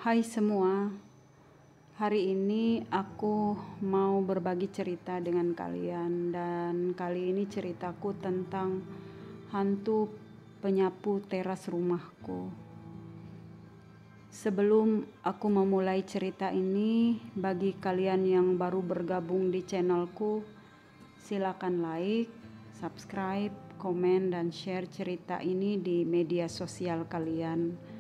Hai semua, hari ini aku mau berbagi cerita dengan kalian dan kali ini ceritaku tentang hantu penyapu teras rumahku. Sebelum aku memulai cerita ini, bagi kalian yang baru bergabung di channelku, silakan like, subscribe, komen, dan share cerita ini di media sosial kalian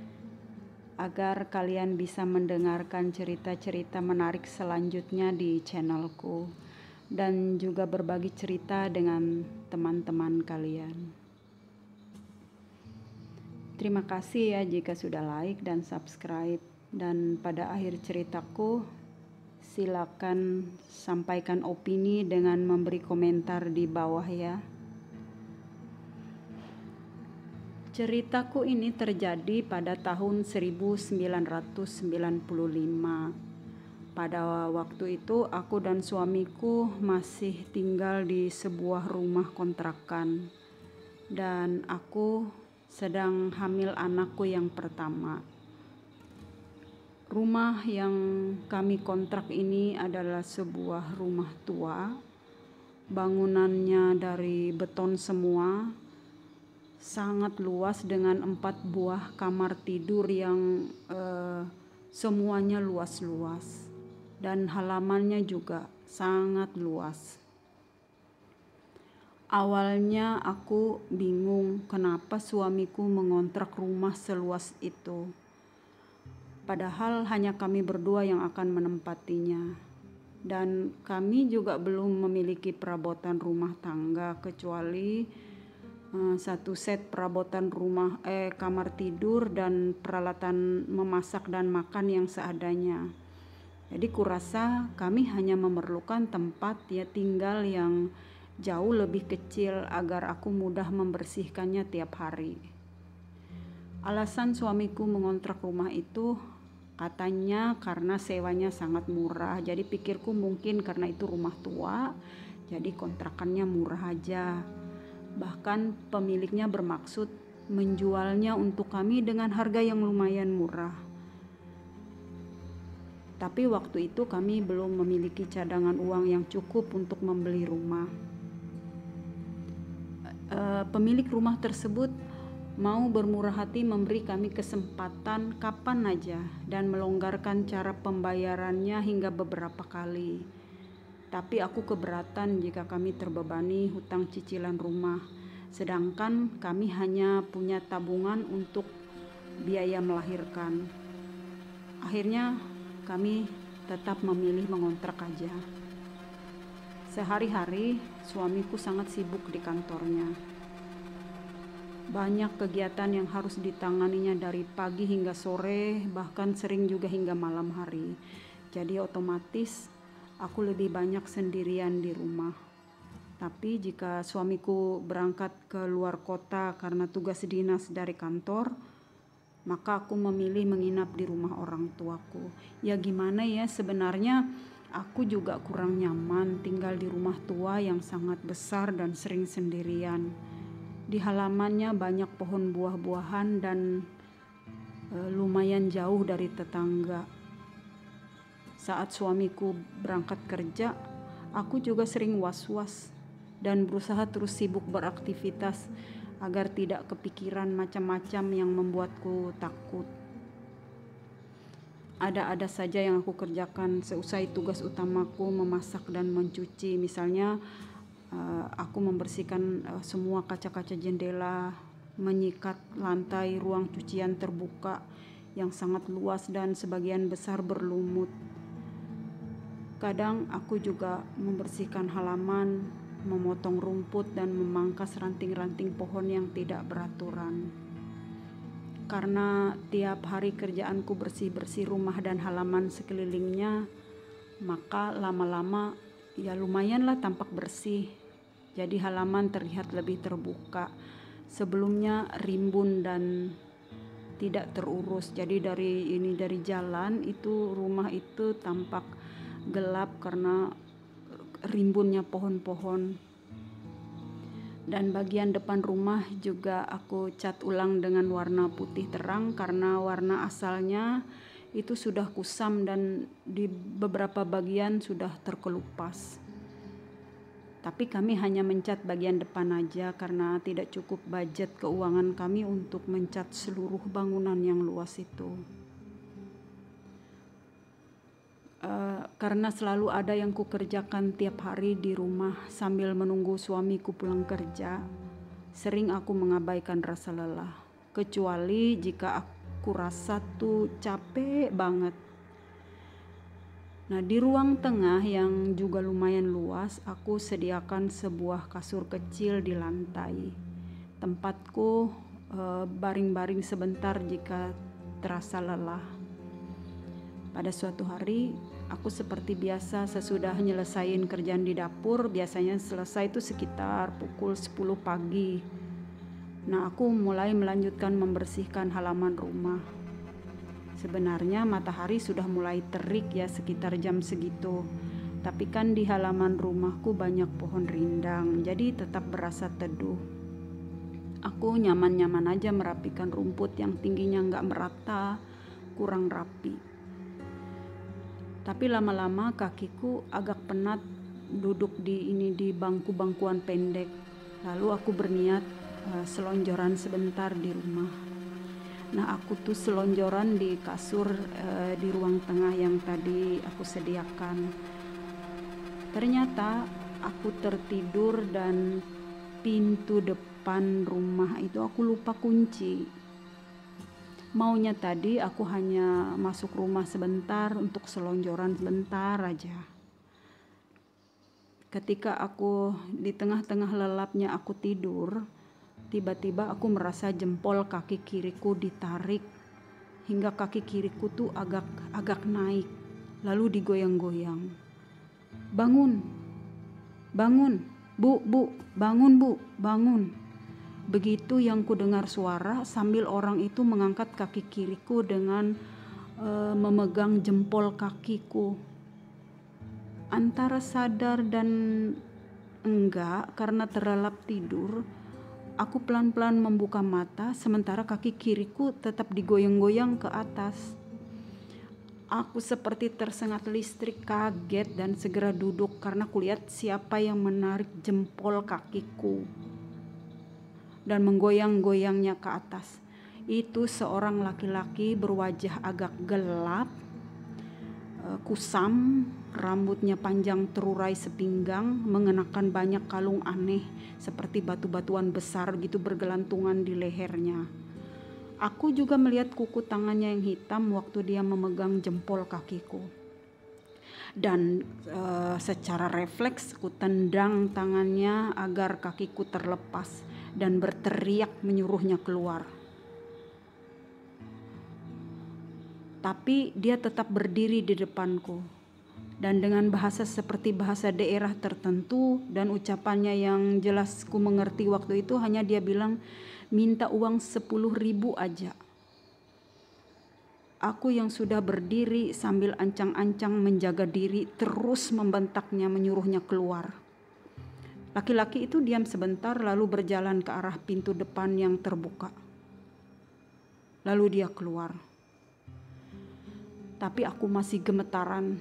agar kalian bisa mendengarkan cerita-cerita menarik selanjutnya di channelku dan juga berbagi cerita dengan teman-teman kalian. Terima kasih ya jika sudah like dan subscribe, dan pada akhir ceritaku silakan sampaikan opini dengan memberi komentar di bawah ya. Ceritaku ini terjadi pada tahun 1995. Pada waktu itu aku dan suamiku masih tinggal di sebuah rumah kontrakan dan aku sedang hamil anakku yang pertama. Rumah yang kami kontrak ini adalah sebuah rumah tua. Bangunannya dari beton semua. Sangat luas dengan 4 buah kamar tidur yang semuanya luas-luas dan halamannya juga sangat luas. Awalnya aku bingung kenapa suamiku mengontrak rumah seluas itu. Padahal hanya kami berdua yang akan menempatinya. Dan kami juga belum memiliki perabotan rumah tangga kecuali satu set perabotan kamar tidur dan peralatan memasak dan makan yang seadanya. Jadi kurasa kami hanya memerlukan tempat tinggal yang jauh lebih kecil agar aku mudah membersihkannya tiap hari. Alasan suamiku mengontrak rumah itu katanya karena sewanya sangat murah. Jadi pikirku mungkin karena itu rumah tua, jadi kontrakannya murah aja. Bahkan pemiliknya bermaksud menjualnya untuk kami dengan harga yang lumayan murah. Tapi waktu itu kami belum memiliki cadangan uang yang cukup untuk membeli rumah. Pemilik rumah tersebut mau bermurah hati memberi kami kesempatan kapan aja dan melonggarkan cara pembayarannya hingga beberapa kali. Tapi aku keberatan jika kami terbebani hutang cicilan rumah, sedangkan kami hanya punya tabungan untuk biaya melahirkan. Akhirnya kami tetap memilih mengontrak aja. Sehari-hari suamiku sangat sibuk di kantornya. Banyak kegiatan yang harus ditanganinya dari pagi hingga sore, bahkan sering juga hingga malam hari. Jadi otomatis aku lebih banyak sendirian di rumah. Tapi jika suamiku berangkat ke luar kota karena tugas dinas dari kantor, maka aku memilih menginap di rumah orang tuaku. Ya gimana ya, sebenarnya aku juga kurang nyaman tinggal di rumah tua yang sangat besar dan sering sendirian. Di halamannya banyak pohon buah-buahan dan lumayan jauh dari tetangga. Saat suamiku berangkat kerja, aku juga sering was-was dan berusaha terus sibuk beraktivitas agar tidak kepikiran macam-macam yang membuatku takut. Ada-ada saja yang aku kerjakan seusai tugas utamaku memasak dan mencuci. Misalnya aku membersihkan semua kaca-kaca jendela, menyikat lantai ruang cucian terbuka yang sangat luas dan sebagian besar berlumut. Kadang aku juga membersihkan halaman, memotong rumput dan memangkas ranting-ranting pohon yang tidak beraturan. Karena tiap hari kerjaanku bersih-bersih rumah dan halaman sekelilingnya, maka lama-lama ya lumayanlah tampak bersih. Jadi halaman terlihat lebih terbuka. Sebelumnya rimbun dan tidak terurus. Jadi dari jalan itu rumah itu tampak gelap karena rimbunnya pohon-pohon. Dan bagian depan rumah juga aku cat ulang dengan warna putih terang karena warna asalnya itu sudah kusam dan di beberapa bagian sudah terkelupas. Tapi kami hanya mencat bagian depan aja karena tidak cukup budget keuangan kami untuk mencat seluruh bangunan yang luas itu. Karena selalu ada yang kukerjakan tiap hari di rumah sambil menunggu suamiku pulang kerja, sering aku mengabaikan rasa lelah. Kecuali jika aku rasa tuh capek banget. Nah, di ruang tengah yang juga lumayan luas, aku sediakan sebuah kasur kecil di lantai. Tempatku baring-baring sebentar jika terasa lelah. Pada suatu hari, aku seperti biasa sesudah nyelesain kerjaan di dapur, biasanya selesai itu sekitar pukul 10 pagi. Nah, aku mulai melanjutkan membersihkan halaman rumah. Sebenarnya matahari sudah mulai terik ya sekitar jam segitu. Tapi kan di halaman rumahku banyak pohon rindang, jadi tetap berasa teduh. Aku nyaman-nyaman aja merapikan rumput yang tingginya nggak merata, kurang rapi. Tapi lama-lama kakiku agak penat duduk di bangku-bangkuan pendek. Lalu aku berniat selonjoran sebentar di rumah. Nah, aku tuh selonjoran di kasur di ruang tengah yang tadi aku sediakan. Ternyata aku tertidur dan pintu depan rumah itu aku lupa kunci. Maunya tadi aku hanya masuk rumah sebentar untuk selonjoran sebentar aja. Ketika aku di tengah-tengah lelapnya aku tidur, tiba-tiba aku merasa jempol kaki kiriku ditarik hingga kaki kiriku tuh agak naik, lalu digoyang-goyang. Bangun, bangun, bu, bangun bu, bangun. Begitu yang ku dengar suara sambil orang itu mengangkat kaki kiriku dengan memegang jempol kakiku. Antara sadar dan enggak karena terlelap tidur, aku pelan-pelan membuka mata sementara kaki kiriku tetap digoyang-goyang ke atas. Aku seperti tersengat listrik, kaget dan segera duduk karena kulihat siapa yang menarik jempol kakiku dan menggoyang-goyangnya ke atas. Itu seorang laki-laki berwajah agak gelap, kusam, rambutnya panjang terurai sepinggang, mengenakan banyak kalung aneh seperti batu-batuan besar gitu bergelantungan di lehernya. Aku juga melihat kuku tangannya yang hitam waktu dia memegang jempol kakiku. Dan secara refleks ku tendang tangannya agar kakiku terlepas dan berteriak menyuruhnya keluar. Tapi dia tetap berdiri di depanku. Dan dengan bahasa seperti bahasa daerah tertentu dan ucapannya yang jelas ku mengerti waktu itu, hanya dia bilang minta uang 10.000 aja. Aku yang sudah berdiri sambil ancang-ancang menjaga diri terus membentaknya menyuruhnya keluar. Laki-laki itu diam sebentar lalu berjalan ke arah pintu depan yang terbuka. Lalu dia keluar. Tapi aku masih gemetaran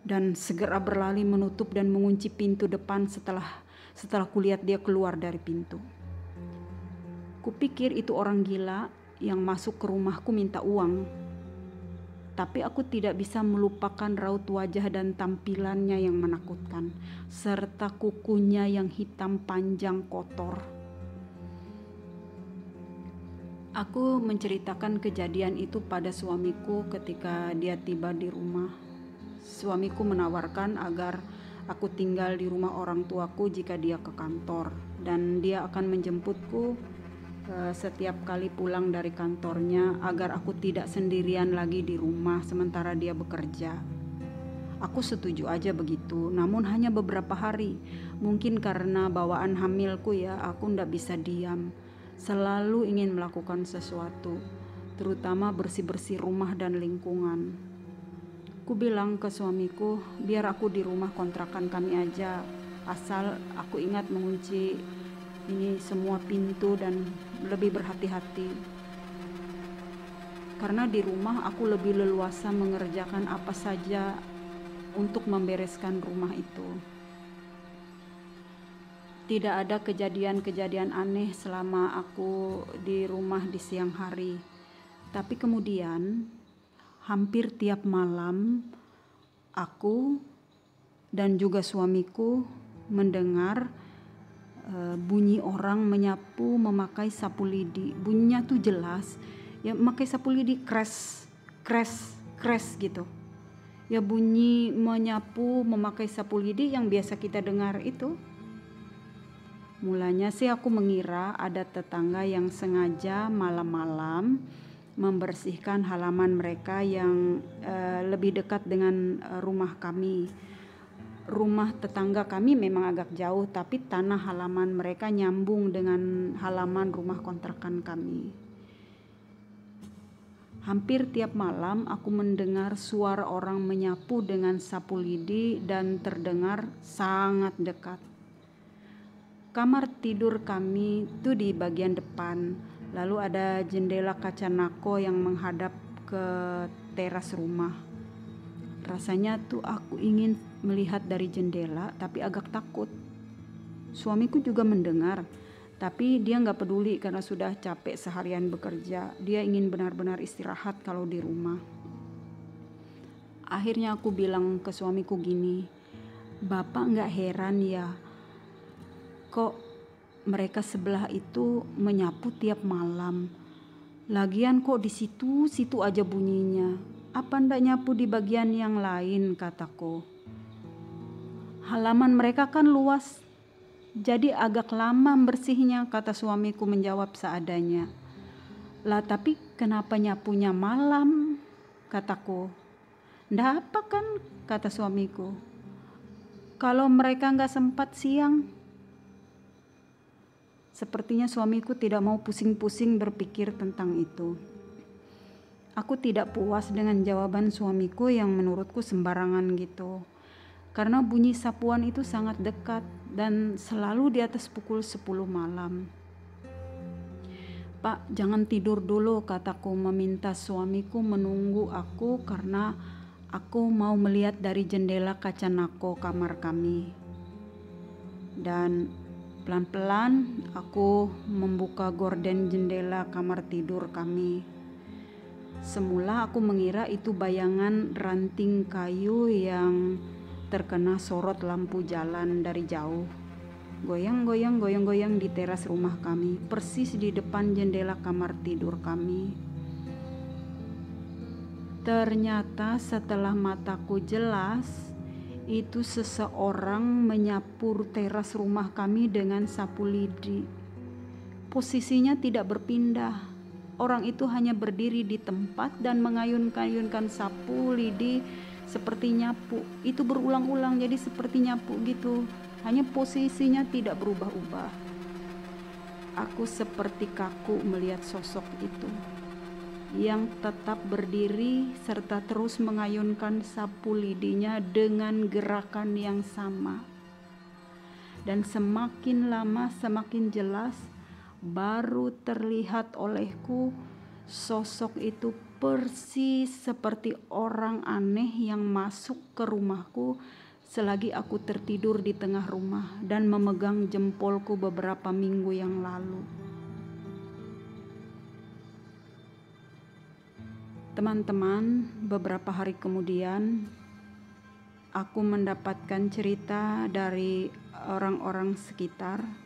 dan segera berlari menutup dan mengunci pintu depan setelah kulihat dia keluar dari pintu. Kupikir itu orang gila yang masuk ke rumahku minta uang. Tapi aku tidak bisa melupakan raut wajah dan tampilannya yang menakutkan, serta kukunya yang hitam panjang kotor. Aku menceritakan kejadian itu pada suamiku ketika dia tiba di rumah. Suamiku menawarkan agar aku tinggal di rumah orang tuaku jika dia ke kantor, dan dia akan menjemputku setiap kali pulang dari kantornya agar aku tidak sendirian lagi di rumah sementara dia bekerja. Aku setuju aja begitu, namun hanya beberapa hari. Mungkin karena bawaan hamilku ya, aku ndak bisa diam. Selalu ingin melakukan sesuatu, terutama bersih-bersih rumah dan lingkungan. Ku bilang ke suamiku, biar aku di rumah kontrakan kami aja, asal aku ingat mengunci ini semua pintu dan lebih berhati-hati. karena di rumah aku lebih leluasa mengerjakan apa saja untuk membereskan rumah itu. Tidak ada kejadian-kejadian aneh selama aku di rumah di siang hari. Tapi kemudian hampir tiap malam aku dan juga suamiku mendengar bunyi orang menyapu memakai sapu lidi. Bunyinya tuh jelas, ya memakai sapu lidi, crash, crash, crash gitu. Ya bunyi menyapu memakai sapu lidi yang biasa kita dengar itu. Mulanya sih aku mengira ada tetangga yang sengaja malam-malam membersihkan halaman mereka yang lebih dekat dengan rumah kami. Rumah tetangga kami memang agak jauh, tapi tanah halaman mereka nyambung dengan halaman rumah kontrakan kami. Hampir tiap malam aku mendengar suara orang menyapu dengan sapu lidi dan terdengar sangat dekat. Kamar tidur kami itu di bagian depan, lalu ada jendela kaca nako yang menghadap ke teras rumah. Rasanya tuh aku ingin melihat dari jendela, tapi agak takut. Suamiku juga mendengar, tapi dia gak peduli karena sudah capek seharian bekerja. Dia ingin benar-benar istirahat kalau di rumah. Akhirnya aku bilang ke suamiku gini, "Bapak gak heran ya, kok mereka sebelah itu menyapu tiap malam. Lagian kok di situ aja bunyinya. Apa ndak nyapu di bagian yang lain?" kataku. "Halaman mereka kan luas, jadi agak lama bersihnya," kata suamiku menjawab seadanya. "Lah tapi kenapa nyapunya malam?" kataku. "Ndak apa kan," kata suamiku. "Kalau mereka nggak sempat siang." Sepertinya suamiku tidak mau pusing-pusing berpikir tentang itu. Aku tidak puas dengan jawaban suamiku yang menurutku sembarangan gitu. Karena bunyi sapuan itu sangat dekat dan selalu di atas pukul 10 malam. "Pak, jangan tidur dulu," kataku meminta suamiku menunggu aku karena aku mau melihat dari jendela kaca nako kamar kami. Dan pelan-pelan aku membuka gorden jendela kamar tidur kami. Semula aku mengira itu bayangan ranting kayu yang terkena sorot lampu jalan dari jauh. Goyang-goyang di teras rumah kami, persis di depan jendela kamar tidur kami. Ternyata setelah mataku jelas, itu seseorang menyapu teras rumah kami dengan sapu lidi. Posisinya tidak berpindah. Orang itu hanya berdiri di tempat dan mengayun-ayunkan sapu lidi seperti nyapu. Itu berulang-ulang jadi seperti nyapu gitu. Hanya posisinya tidak berubah-ubah. Aku seperti kaku melihat sosok itu yang tetap berdiri serta terus mengayunkan sapu lidinya dengan gerakan yang sama. Dan semakin lama semakin jelas baru terlihat olehku sosok itu persis seperti orang aneh yang masuk ke rumahku selagi aku tertidur di tengah rumah dan memegang jempolku beberapa minggu yang lalu. Teman-teman, beberapa hari kemudian aku mendapatkan cerita dari orang-orang sekitar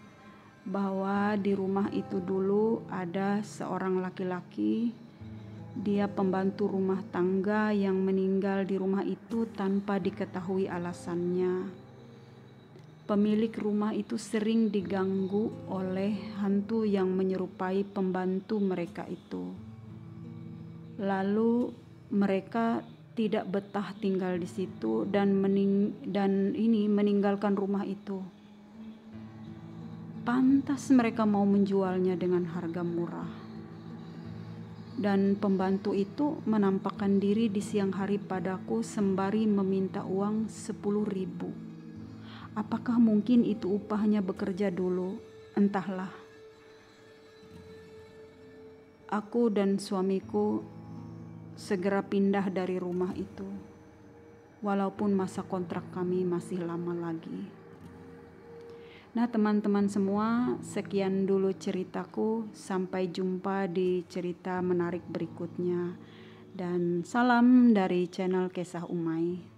bahwa di rumah itu dulu ada seorang laki-laki. Dia pembantu rumah tangga yang meninggal di rumah itu tanpa diketahui alasannya. Pemilik rumah itu sering diganggu oleh hantu yang menyerupai pembantu mereka itu. Lalu mereka tidak betah tinggal di situ dan meninggalkan rumah itu. Pantas mereka mau menjualnya dengan harga murah. Dan pembantu itu menampakkan diri di siang hari padaku sembari meminta uang 10.000. Apakah mungkin itu upahnya bekerja dulu? Entahlah. Aku dan suamiku segera pindah dari rumah itu, walaupun masa kontrak kami masih lama lagi. Nah, teman-teman semua, sekian dulu ceritaku. Sampai jumpa di cerita menarik berikutnya. Dan salam dari channel Kisah Umay.